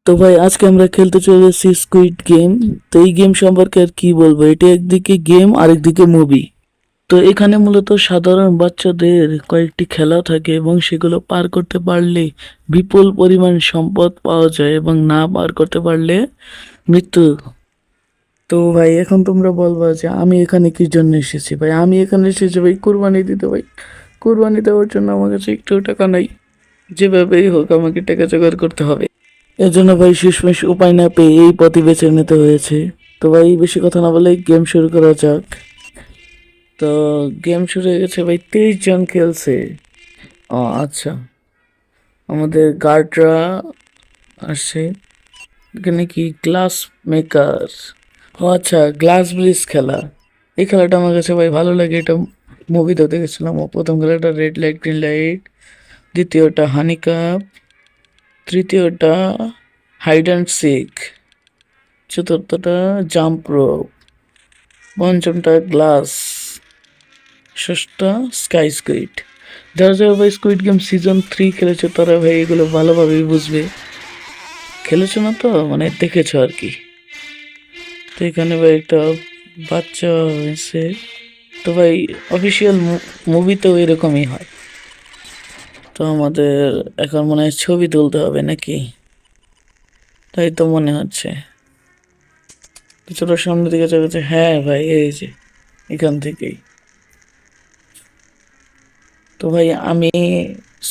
তো ভাই আজকে আমরা খেলতে চলেছি স্কুইড গেম। তো এই গেম সম্পর্কে আর কি বলবো, এটা একদিকে গেম আরেকদিকে মুভি। তো এখানে মূলত সাধারণ বাচ্চাদের কয়েকটি খেলা থাকে এবং সেগুলো পার করতে পারলে বিপুল পরিমাণ সম্পদ পাওয়া যায় এবং না পার করতে পারলে মৃত্যু। তো ভাই এখন তোমরা বলবা যে আমি এখানে কি জন্য এসেছি। ভাই আমি এখানে এসেছি ভাই কুরবানি দিতে। ভাই কুরবানি দেওয়ার জন্য আমার কাছে একটু টাকা নাই, যেভাবেই হোক আমাকে টাকা জোগাড় করতে হবে। এজন্য ভাই শেষমেশ উপায় না পেয়ে এই পথই বেছে নিতে হয়েছে। তো ভাই বেশি কথা না বলে গেম শুরু করা যাক। তো গেম শুরু হয়ে গেছে ভাই, 23 জন খেলছে। ও আচ্ছা, আমাদের গার্ডরা আসছে। এখানে কি গ্লাস মেকার, ও আচ্ছা গ্লাস ব্রিজ খেলা। এই খেলাটা আমার কাছে ভাই ভালো লাগে, এটা মুভিতেও দেখেছিলাম। ও প্রথম খেলাটা রেড লাইট গ্রিন লাইট, দ্বিতীয়টা হানি কাপ, তৃতীয়টা হাইড অ্যান্ড সিক, চতুর্থটা জাম্প রোপ, পঞ্চমটা গ্লাস, ষষ্ঠটা স্কাই স্কুইড। যারা যারা ভাই স্কুইড গেম সিজন 3 খেলেছে তারা ভাই এগুলো ভালোভাবেই বুঝবে। খেলেছো না তো মানে দেখেছো আর কি। তো এখানে ভাই একটা বাচ্চা হয়েছে। তো ভাই অফিসিয়াল মুভিতেও এরকমই হয়। তো আমাদের এখন মনে হয় ছবি তুলতে হবে নাকি, তাই তো মনে হচ্ছে। কিছুটা সামনের দিকে যাচ্ছে, হ্যাঁ ভাই এই যে এখান থেকেই। তো ভাই আমি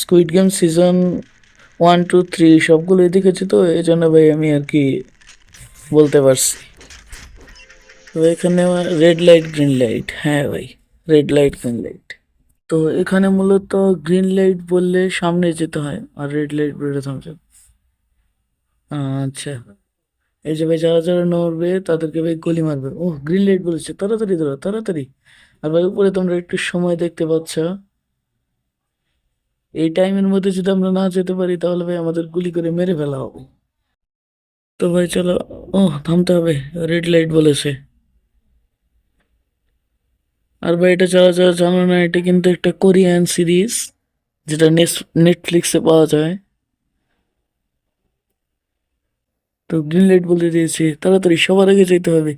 স্কুইড গেম সিজন 1, 2, 3 সবগুলোই দেখেছি, তো এই জন্য ভাই আমি আর কি বলতে পারছি। তো এখানে রেড লাইট গ্রিন লাইট, হ্যাঁ ভাই রেড লাইট গ্রিন লাইট। তো এখানে মূলত গ্রিন লাইট বললে সামনে যেতে হয় আর রেড লাইট বললে থামতে হয়। আচ্ছা, এই যে ভাই যারা যারা নড়বে তাদেরকে ভাই গুলি মারবে। ও গ্রিন লাইট বলেছে, তাড়াতাড়ি ধরো তাড়াতাড়ি। আর ভাই উপরে তোমরা একটু সময় দেখতে পাচ্ছ। এই টাইমের মধ্যে যদি আমরা না যেতে পারি তাহলে ভাই আমাদের গুলি করে মেরে ফেলা হবে। তো ভাই চলো, ও থামতে হবে, রেড লাইট বলেছে। আর ভাই এটা যারা যারা জানো না, এটা কিন্তু একটা কোরিয়ান সিরিজ যেটা নেটফ্লিক্সে পাওয়া যায়। তো গ্রিন লাইট বলে দিয়েছি, তাড়াতাড়ি সবার আগে যেতে হবে,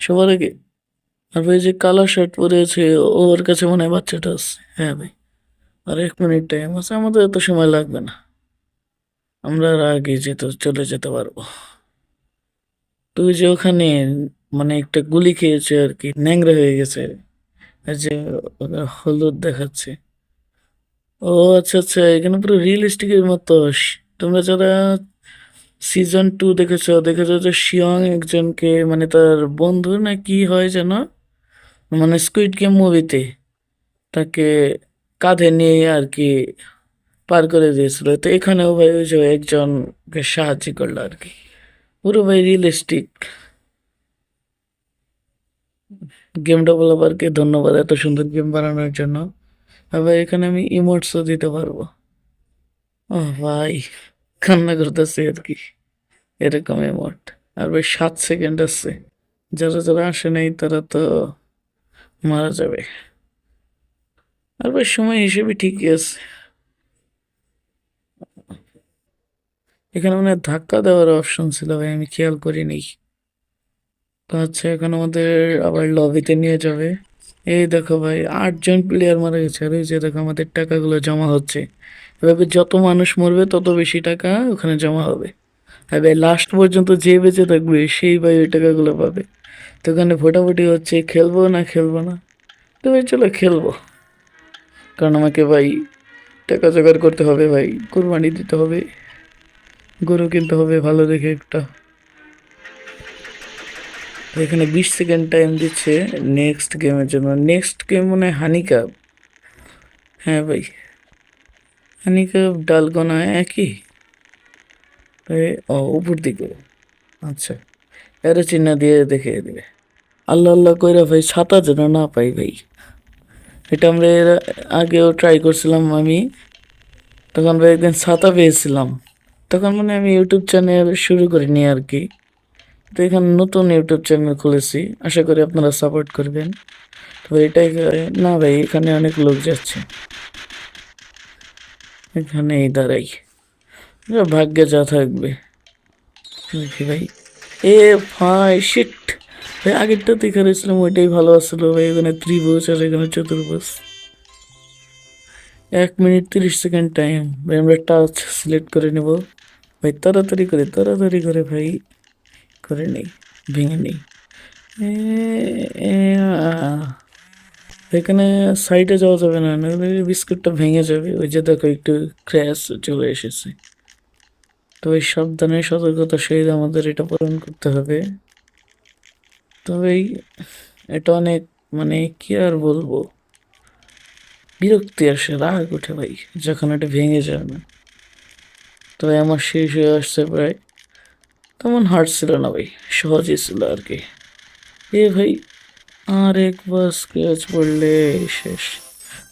সবার আগে। আর ভাই যে কালো শার্ট পরে আছে ওর কাছে মনে হয় বাচ্চাটা আছে। হ্যাঁ ভাই, আর 1 মিনিট টাইম আছে, আমাদের এত সময় লাগবে না, আমরা আর আগে চলে যেতে পারবো। তুই যে ওখানে মানে একটা গুলি খেয়েছে আর কি, ন্যাংরা হয়ে গেছে। এই যে ওরা হলুদ দেখাচ্ছে। ও আচ্ছা আচ্ছা, এখানে পুরো রিয়েলিস্টিকের মতো। তোমরা যারা সিজন 2 দেখেছো, দেখেছো যে শিয়ং একজনকে মানে তার বন্ধু না কি হয় যেন, মানে স্কুইড গেম মুভিতে তাকে কাঁধে নিয়ে আর কি পার করে দিয়েছিল। তো এখানেও ভাই ওই যে একজনকে সাহায্য করলো আর কি, পুরো ভাই রিয়েলিস্টিক। গেম ডেভেলপারকে ধন্যবাদ এত সুন্দর গেম বানানোর জন্য। আর ভাই এখানে আমি ইমোটসও দিতে পারবো। ও ভাই কান্না করতেছে আর কি, এরকম ইমোট। আর ভাই 7 সেকেন্ড আছে, যারা যারা আসে নাই তারা তো মারা যাবে। আর ভাই সময় হিসেবে ঠিকই আছে। এখানে মানে ধাক্কা দেওয়ার অপশন ছিল ভাই, আমি খেয়াল করিনি। তো আচ্ছা এখন আমাদের আবার লবিতে নিয়ে যাবে। এই দেখো ভাই 8 জন প্লেয়ার মারা গেছে, আর এই যে দেখো আমাদের টাকাগুলো জমা হচ্ছে। এভাবে যত মানুষ মরবে তত বেশি টাকা ওখানে জমা হবে। আর ভাই লাস্ট পর্যন্ত যে বেঁচে থাকবে সেই ভাই ওই টাকাগুলো পাবে। তো ওখানে ভোটাভুটি হচ্ছে খেলবো না খেলবো না। তো ভাই চলো খেলবো, কারণ আমাকে ভাই টাকা জোগাড় করতে হবে ভাই, কোরবানি দিতে হবে, গরু কিনতে হবে ভালো দেখে একটা। তো এখানে 20 সেকেন্ড টাইম দিচ্ছে নেক্সট গেমের জন্য। নেক্সট গেম মনে হয় হানি কাপ। হ্যাঁ ভাই, হানি কাপ ডালগোনা একই। ও উপর দিকে, আচ্ছা এর চিহ্ন দিয়ে দেখে দিবে। আল্লাহ আল্লাহ কইরা ভাই ছাতা যেন না পাই ভাই। এটা আমরা এর আগেও ট্রাই করছিলাম আমি, তখন ভাই একদিন ছাতা পেয়েছিলাম। তখন মানে আমি ইউটিউব চ্যানেল শুরু করিনি আর কি। তো এখানে নতুন ইউটিউব চ্যানেল খুলেছি, আশা করি আপনারা সাপোর্ট করবেন। তো এটাই না ভাই, এখানে অনেক লোক যাচ্ছে, এখানেই দাঁড়াই, ভাগ্যে যা থাকবে। দেখি ভাই, এ ভাই শিট, ভাই আগেরটা দেখে রয়েছিলাম ওইটাই ভালো আসছিল ভাই, এখানে ত্রিভুজ আর এখানে চতুর্ভুজ। 1 মিনিট 30 সেকেন্ড টাইম ভাই, আমরা টাচ সিলেক্ট করে নেব ভাই, তাড়াতাড়ি করে ভাই, করে নেই, ভেঙে নেই। এ, এ, এখানে সাইডে যাওয়া যাবে না, নাহলে বিস্কুটটা ভেঙে যাবে। ওই যে দেখো একটু ক্র্যাশ চলে এসেছে। তো এই সাবধানে সতর্কতার সহিত আমাদের এটা পূরণ করতে হবে। তবে এটা অনেক, মানে কি আর বলবো, বিরক্তি আসে, রাগ ওঠে ভাই যখন এটা ভেঙে যায় না। তবে আমার শেষ হয়ে আসছে প্রায়, তেমন হার্ড ছিল না ভাই, সহজই ছিল আর কি। এ ভাই, আর একবার স্ক্র্যাচ পড়লে শেষ।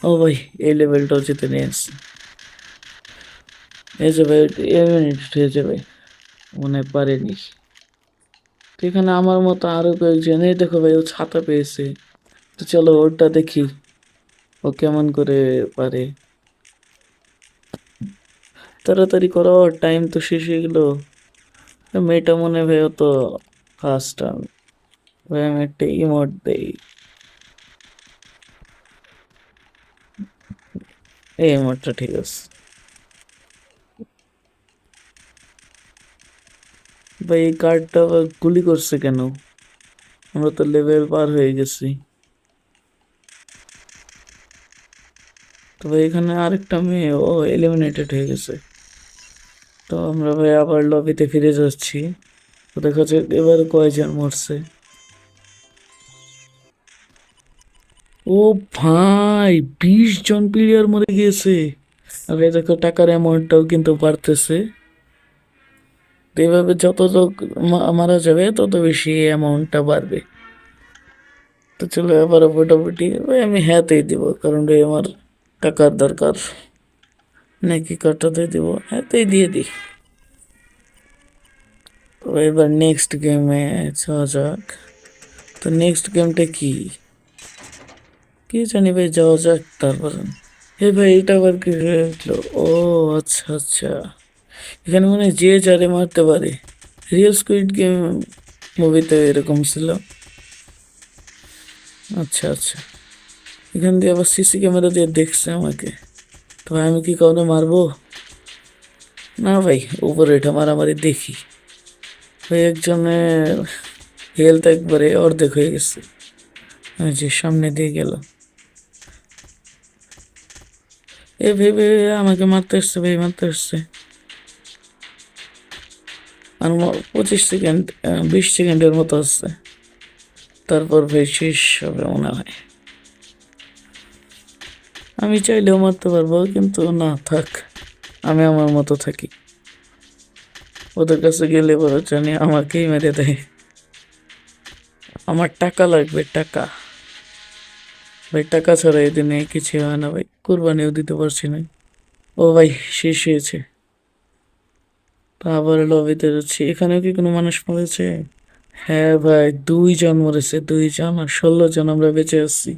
ও ভাই, এই লেভেলটাও জিতে নিয়ে আসছে। এই যে ভাই, মিনিট হয়েছে ভাই, মনে পারেনি। তো এখানে আমার মতো আরো কয়েকজন, এই দেখো ভাই ও ছাতা পেয়েছে। তো চলো ওটা দেখি ও কেমন করে পারে। তাড়াতাড়ি করো, টাইম তো শেষ হয়ে গেল। মেয়েটা মনে ভাই অত ফার্স্ট, ভাই আমি একটা ইমোট দেই। এই ইমোটটা ঠিক আছে ভাই। এই কার্ডটা আবার গুলি করছে কেন? আমরা তো লেভেল পার হয়ে গেছি। তো ভাই এখানে আরেকটা মেয়ে ও এলিমিনেটেড হয়ে গেছে। তো আমরা ভাই আবার লবিতে ফিরে যাচ্ছি। তো দেখা যাক এবার কয়জন মরছে। ও ভাই, 20 জন প্লেয়ার মরে গিয়েছে। আর এই দেখো টাকার অ্যামাউন্টটাও কিন্তু বাড়তেছে। তো এভাবে যত লোক মারা যাবে তত বেশি অ্যামাউন্টটা বাড়বে। তো চলো এবার মোটামুটি ওই আমি হ্যাঁতেই দিব, কারণ ভাই আমার টাকার দরকার। নাকি কাটাতে দিব, হ্যাঁতেই দিয়ে দিই। তো এবার নেক্সট গেমে যাওয়া যাক। তো নেক্সট গেমটা কি কি জানি ভাই, যাওয়া যাক তারপর। হে ভাই, এটা আবার কি হলো? ও আচ্ছা আচ্ছা, এখানে মানে যে যারে মারতে পারে। রিয়েল স্কুইড গেম মুভিতে এরকম ছিল। আচ্ছা আচ্ছা, এখান দিয়ে আবার সিসি ক্যামেরা দিয়ে দেখছে আমাকে। তো ভাই আমি কি কাউকে মারবো? না ভাই, উপরে এটা মারামারি দেখি। ভাই একজনের হেলথ একবারে অর্ধেক হয়ে গেছে, ওই যে সামনে দিয়ে গেল। এ ভেবে আমাকে মারতে আসছে ভাই, মারতে আসছে। আর 25 সেকেন্ড, 20 সেকেন্ডের মতো আসছে, তারপর ভাই শেষ হবে মনে হয়। আমি চাইলেও মারতে পারবো, কিন্তু না থাক, আমি আমার মতো থাকি। ওদের কাছে গেলে বলে জানি আমাকেই মেরে দেয়। আমার টাকা লাগবে, টাকা ভাই, টাকা ছাড়া এই দিনে কিছু হয় না ভাই, কোরবানিও দিতে পারছি না। ও ভাই, শেষ হয়েছে। তা আবার লবিতে যাচ্ছি, এখানেও কি কোনো মানুষ মরেছে? হ্যাঁ ভাই, 2 জন মরেছে, 2 জন, আর 16 জন আমরা বেঁচে আছি।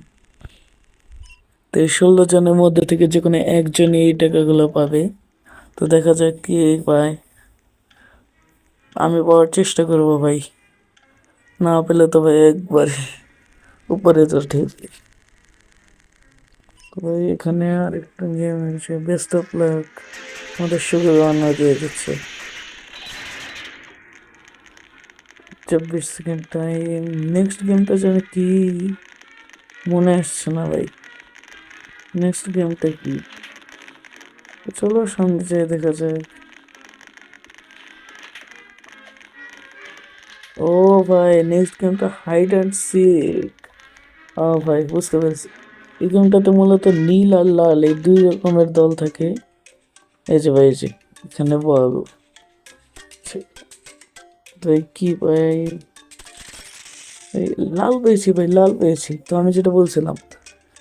তো এই 16 জনের মধ্যে থেকে যে কোনো একজনই এই টাকাগুলো পাবে। তো দেখা যাক কি পায়। আমি পাওয়ার চেষ্টা করবো ভাই, না পেলে তো ভাই একবারে উপরে তো ঠিক। তো ভাই এখানে আর একটা গেম আছে, বেস্ট অফ লাক, আমাদের সুযোগ অন্য দিয়ে দিচ্ছে। 24 সেকেন্ড টাইম, নেক্সট গেমটা যেন কি মনে আসছে না ভাই। নেক্সট গেমটা কি? তো চলো সামনে যেয়ে দেখা যায়। ও ভাই, নেক্সট গেমটা হাইড অ্যান্ড সিক। ও ভাই, বুঝতে পেরেছি। এই গেমটাতে মূলত নীল আর লাল এই 2 রকমের দল থাকে। এই যে ভাই, এই যে এখানে বল। ভাই কি ভাই, এই লাল পেয়েছি ভাই, লাল পেয়েছি। তো আমি যেটা বলছিলাম,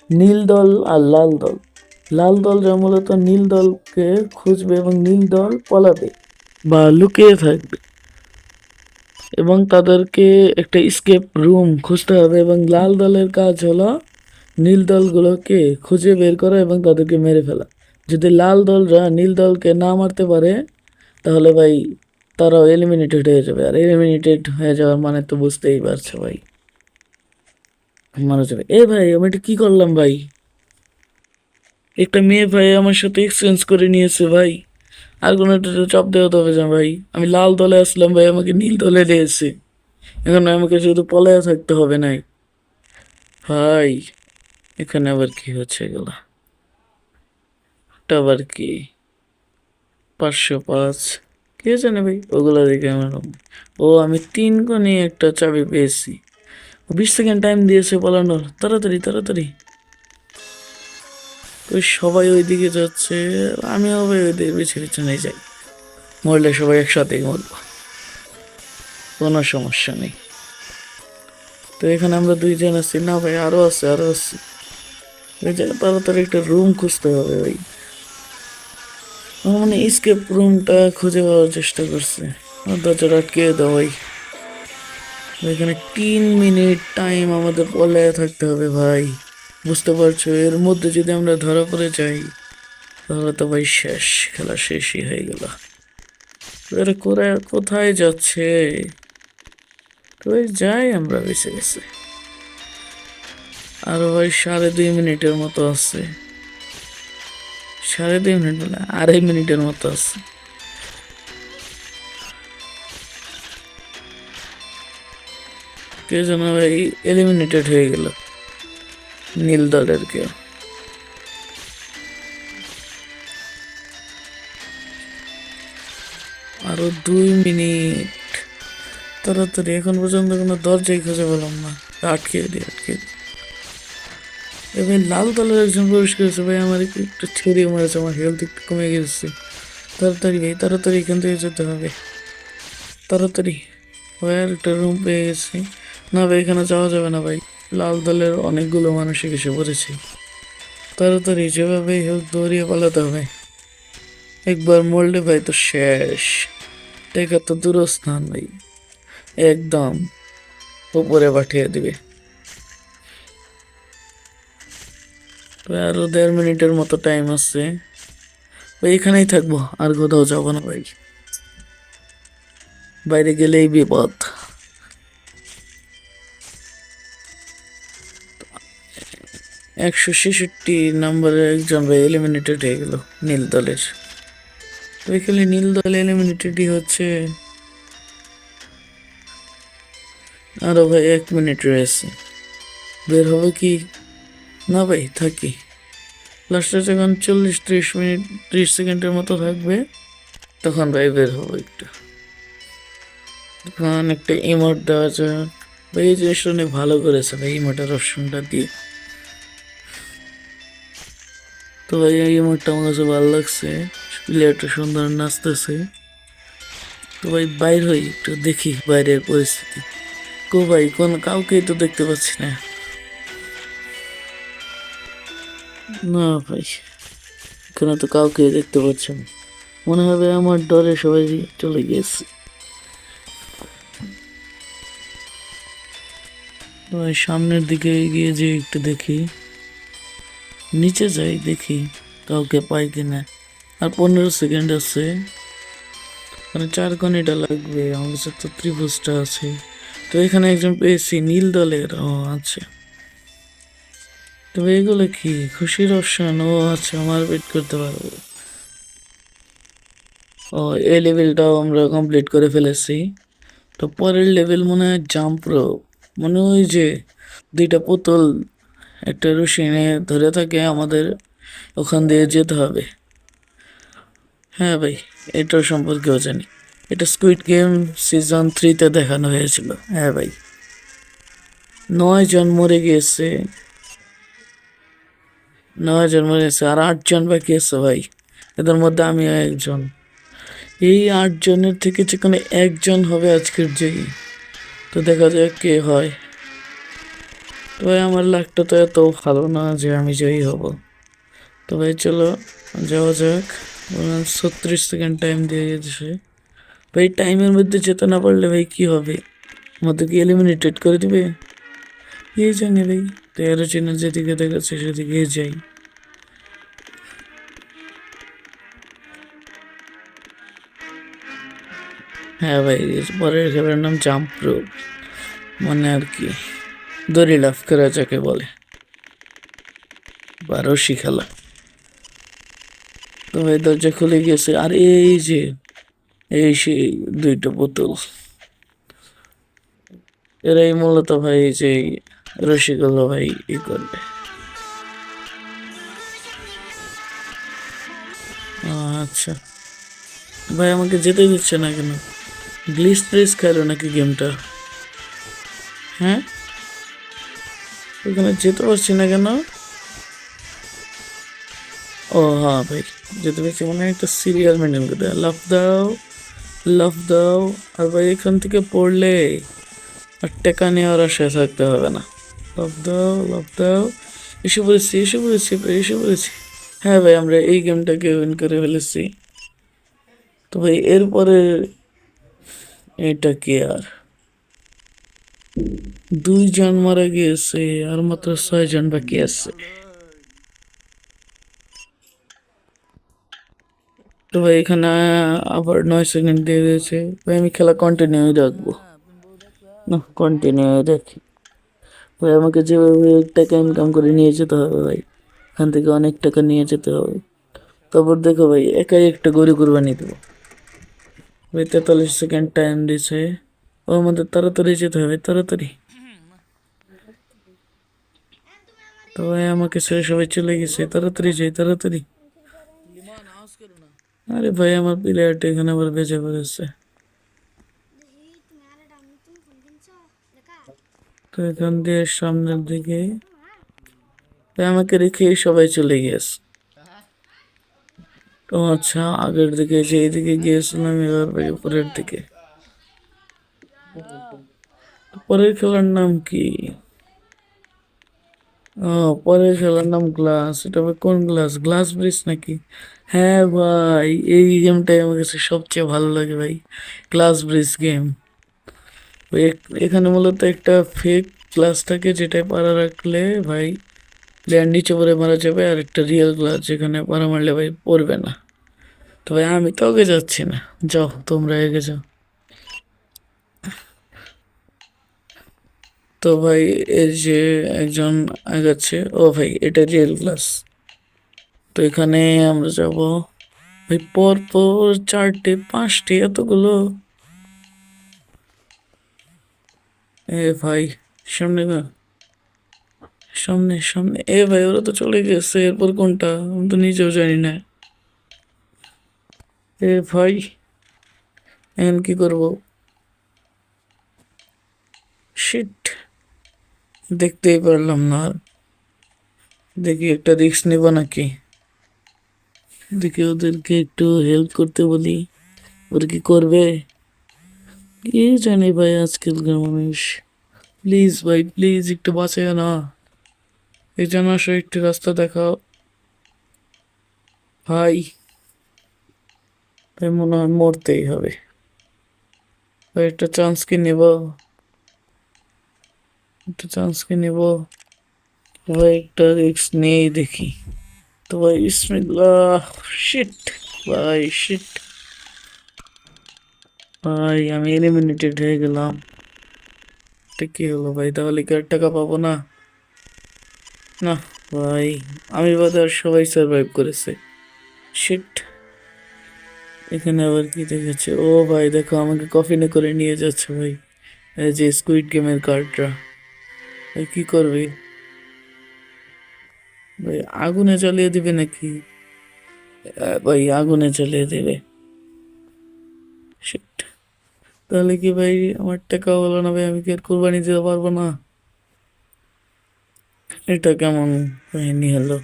নীল দল আর লাল দল। লাল দলরা মূলত নীল দলকে খুঁজবে এবং নীল দল পলাবে বা লুকিয়ে থাকবে, এবং তাদেরকে একটা স্কেপ রুম খুঁজতে হবে। এবং লাল দলের কাজ হলো নীল দলগুলোকে খুঁজে বের করা এবং তাদেরকে মেরে ফেলা। যদি লাল দলরা নীল দলকে না মারতে পারে, তাহলে ভাই তারাও এলিমিনেটেড হয়ে যাবে, আর এলিমিনেটেড হয়ে যাওয়ার মানে তো বুঝতেই পারছো ভাই, মারা যাবে। ভাই আমি এটা কি করলাম ভাই? একটা মেয়ে ভাই আমার সাথে এক্সচেঞ্জ করে নিয়েছে ভাই। আর কোনো একটা চাপ দেওয়া হবে না ভাই, আমি লাল দলে আসলাম ভাই, আমাকে নীল দলে দিয়েছে। এখন আমাকে শুধু পলায়া থাকতে হবে নাই ভাই। এখানে আবার কি হচ্ছে গেল? এটা আবার কি? 505 কে জানে ভাই, ওগুলা দেখে আমার আমি 3 কোণে একটা চাবি পেয়েছি। 20 সেকেন্ড টাইম দিয়েছে পালানোর, তাড়াতাড়ি তাড়াতাড়ি। ওই সবাই ওইদিকে যাচ্ছে, আমিও ভাই ওইদিকে পিছিয়ে পিছনে যাই। মরলে সবাই একসাথেই মরবো, কোনো সমস্যা নেই। তো এখানে আমরা 2 জন আছি না ভাই, আরো আছে আরো আছে। ওই জায়গায় তাড়াতাড়ি একটা রুম খুঁজতে হবে ভাই। আমার মানে স্কেপ রুমটা খুঁজে পাওয়ার চেষ্টা করছে। দরজাটা আটকে দাও ভাই। এখানে 3 মিনিট টাইম আমাদের পলায় থাকতে হবে ভাই, বুঝতে পারছো? এর মধ্যে যদি আমরা ধরা পড়ে যাই তাহলে তো ভাই শেষ, খেলা শেষই হয়ে গেল। এরা করে কোথায় যাচ্ছে? ওই যাই আমরা বেঁচে গেছে। আরো ভাই 2.5 মিনিটের মতো আছে, 2.5 মিনিট না, 2.5 মিনিটের মতো আছে। কে যেন ভাই এলিমিনেটেড হয়ে গেল, নীল দলের কেউ। আরো 2 মিনিট, তাড়াতাড়ি। এখন পর্যন্ত কোনো দরজাই খুঁজে পেলাম না। আটকে দিই আটকে দিই। ভাই লাল দলের একজন প্রবেশ করেছে ভাই, আমার একটু ছেড়ে মারেছে, আমার হেলথ একটু কমে গেছে। তাড়াতাড়ি ভাই তাড়াতাড়ি এখান থেকে যেতে হবে, তাড়াতাড়ি। ভাই আর একটা রুম পেয়ে গেছি। না ভাই এখানে যাওয়া যাবে না ভাই, লাল দলের অনেকগুলো মানুষই এসে পড়েছে। তাড়াতাড়ি যেভাবে হোক দৌড়িয়ে পালাতে হবে। একবার মরলে ভাই তো শেষ, টেকা তো দূরস্থান ভাই, একদম উপরে পাঠিয়ে দিবে। আরো 1.5 মিনিটের মতো টাইম আছে ভাই, এখানেই থাকবো, আর কোথাও যাবো না ভাই, বাইরে গেলেই বিপদ। 166 নম্বরে একজন ভাই এলিমিনেটেড হয়ে গেল নীল দলের। তো এখানে নীল দল এলিমিনেটেডই হচ্ছে। আরো ভাই 1 মিনিট রয়েছে, বের হবে কি না ভাই? থাকি, লাস্টে যখন 40-30 মিনিট 30 সেকেন্ডের মতো থাকবে তখন ভাই বের হবো একটু। তখন একটা ইমোট দেওয়া যায় ভাই, এই জিনিসটা অনেক ভালো করেছে ভাই, ইমোটের অপশনটা দিয়ে। তো ভাই এই ইমোটটা আমার কাছে ভালো লাগছে, প্লেয়ারটা সুন্দর নাচতেছে। তো ভাই বাইর হই একটু দেখি বাইরের পরিস্থিতি। ভাই কাউকেই তো দেখতে পাচ্ছি না। না ভাই এখানে তো কাউকে দেখতে পাচ্ছি না, মনে হবে আমার ডরে সবাই চলে গেছে। ভাই সামনের দিকে এগিয়ে যে একটু দেখি, নিচে যাই দেখি কাউকে পাই কিনা। আর 15 সেকেন্ড আছে, মানে 4 কোণিটা লাগবে। আমার কাছে তো ত্রিভুজটা আছে। তো এখানে একজন পেয়েছি নীল দলের, ও আচ্ছা। তবে এগুলো কি খুশির অপশন? ও আচ্ছা, আমার ওয়েট করতে পারবো। ও এই লেভেলটাও আমরা কমপ্লিট করে ফেলেছি। তো পরের লেভেল মনে হয় জাম্প রোপ, মনে হয় যে 2টা পুতুল একটা রশি নিয়ে ধরে থাকে, আমাদের ওখান দিয়ে যেতে হবে। হ্যাঁ ভাই এটার সম্পর্কেও জানি, এটা স্কুইড গেম সিজন 3-তে দেখানো হয়েছিল। হ্যাঁ ভাই 9 জন মরে গিয়েছে, 9 জন মরে গেছে, আর 8 জন বাকি আছে ভাই, এদের মধ্যে আমিও একজন। এই 8 জনের থেকে যে কোনো একজন হবে আজকের জয়ী। তো দেখা যাক কে হয়। তো ভাই আমার লাকটা তো এত ভালো না যে আমি জয়ী হব। তো ভাই চলো যাওয়া যাক। 36 সেকেন্ড টাইম দিয়ে গেছে ভাই, টাইমের মধ্যে যেতে না পারলে ভাই কি হবে? আমাদের কি এলিমিনেটেড করে দিবে? এই জানি ভাই। তো এরো চিহ্ন যেদিকে দেখাচ্ছে সেদিকে যাই। হ্যাঁ ভাই, পরের খেলার নাম জাম্প রোপ, মানে আর কি দড়ি লাফ করা যাকে বলে, বা রশি খেলা। তো ভাই দরজা খুলে গেছে, আর এই যে এই সেই দুইটা বোতল, এরাই মূলত ভাই যে রসিগুলো ভাই করবে। আচ্ছা ভাই, আমাকে যেতে দিচ্ছে না কেন? গ্লিচ প্লেস খেলো নাকি গেমটা? হ্যাঁ, ওখানে যেতে পারছি না কেন? ও হ্যাঁ ভাই, যেতে পারছি, মানে একটা সিরিয়াল মেনটেন করতে হয়। লাফ দাও, লাফ দাও। আর ভাই এখান থেকে পড়লে আর টেকা নেওয়ার আশায় থাকতে হবে না। লাফ দাও, লাফ দাও। এসে পড়েছি, এসে পড়েছি ভাই, এসে পড়েছি। হ্যাঁ ভাই, আমরা এই গেমটাকে উইন করে ফেলেছি। তো ভাই এরপরে এটা কি আর, 2 জন মারা গিয়েছে, আর মাত্র 6 জন বাকি আছে। তো ভাই এখানে আবার 9 সেকেন্ড দিয়ে দিয়েছে ভাই, আমি খেলা কন্টিনিউ রাখবো না, কন্টিনিউ দেখি ভাই। আমাকে যেভাবে টাকা ইনকাম করে নিয়ে যেতে হবে ভাই, এখান থেকে অনেক টাকা নিয়ে যেতে হবে। তারপর দেখো ভাই, একাই একটা গরু কুরবানি দেবো ভাই। 43 সেকেন্ড টাইম দিছে, ও আমাদের তাড়াতাড়ি যেতে হবে, তাড়াতাড়ি। তো ভাই আমাকে ছেড়ে সবাই চলে গেছে, তাড়াতাড়ি যাই, তাড়াতাড়ি। আরে ভাই, আমার প্লেয়ারটা এখানে আবার বেঁচে পড়েছে। তো এখান দিয়ে সামনের দিকে ভাই আমাকে রেখে সবাই চলে গিয়েছে। তো আচ্ছা, আগের দিকে যে এইদিকে গিয়েছিলাম, এবার ভাই উপরের দিকে। পরের খেলার নাম কি? ও, পরের খেলার নাম গ্লাস। এটা আবার কোন গ্লাস? গ্লাস ব্রিজ নাকি? হ্যাঁ ভাই, এই গেমটাই আমার কাছে সবচেয়ে ভালো লাগে ভাই, গ্লাস ব্রিজ গেম। এখানে মূলত একটা ফেক গ্লাস থাকে, যেটায় পাড়া রাখলে ভাই প্লেয়ার নিচে পড়ে মারা যাবে, আর একটা রিয়েল গ্লাস যেখানে পাড়া মারলে ভাই পড়বে না। তো ভাই আমি তো আগে যাচ্ছি না, যাও তোমরা এগে যাও। তো ভাই এই যে একজন আগাচ্ছে, ও ভাই এটা রিয়েল গ্লাস। তো এখানে আমরা যাব ভাই, পর পর 4টে 5টে এতগুলো। এ ভাই, সামনে না, সামনে সামনে। এ ভাই, ওরা তো চলে গেছে, এরপর কোনটা আমি তো নিজেও জানি না। এ ভাই, এখন কি করবো? শিট, দেখতেই পারলাম না আর। দেখি একটা রিস্ক নেব নাকি, দেখি ওদেরকে একটু হেল্প করতে বলি, ওরা কি করবে কি জানি ভাই। আজকালকার মানুষ, প্লিজ ভাই, প্লিজ একটু বাঁচায় না, এই জন্য আসো, একটু রাস্তা দেখাও ভাই। ভাই মনে হয় মরতেই হবে ভাই, একটা চান্স কি নেব, একটা চান্স কি নেব ভাই, একটা রিস্ক নেই দেখি। তো ভাই বিসমিল্লাহ। শিট ভাই, শিট ভাই, আমি এলিমিনেটেড হয়ে গেলাম। এটা কি হলো ভাই? তাহলে কি আর টাকা পাবো না? না ভাই, আমি বাদে আর সবাই সার্ভাইভ করেছে। শিট, এখানে আবার কি দেখেছে? ও ভাই দেখো, আমাকে কফিনে করে নিয়ে যাচ্ছে ভাই, এই যে স্কুইড গেমের কার্ডটা। ভাই কি করবে ভাই? আগুনে জ্বালিয়ে দিবে নাকি? ভাই আগুনে জ্বালিয়ে দেবে। শিট, তাহলে কি ভাই আমার টাকা হলো না ভাই? আমি কি আর কোরবানি দিতে পারবো না? এটা কেমন কাহিনী হলো?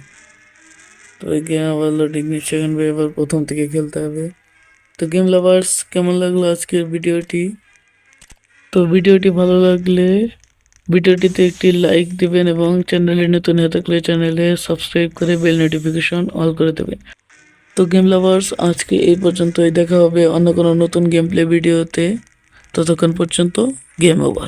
তো এই গেম আবার লোডিং নিচ্ছে, এখন ভাই আবার প্রথম থেকে খেলতে হবে। তো গেম লাভার্স, কেমন লাগলো আজকের ভিডিওটি? তো ভিডিওটি ভালো লাগলে ভিডিওটিতে একটি লাইক দিবেন, এবং চ্যানেলে নতুন হয়ে থাকলে চ্যানেলে সাবস্ক্রাইব করে বেল নোটিফিকেশন অল করে দেবেন। তো গেম লাভার্স, আজকে এই পর্যন্তই, দেখা হবে অন্য কোনো নতুন গেম প্লে ভিডিওতে। ততক্ষণ পর্যন্ত গেম ওভার।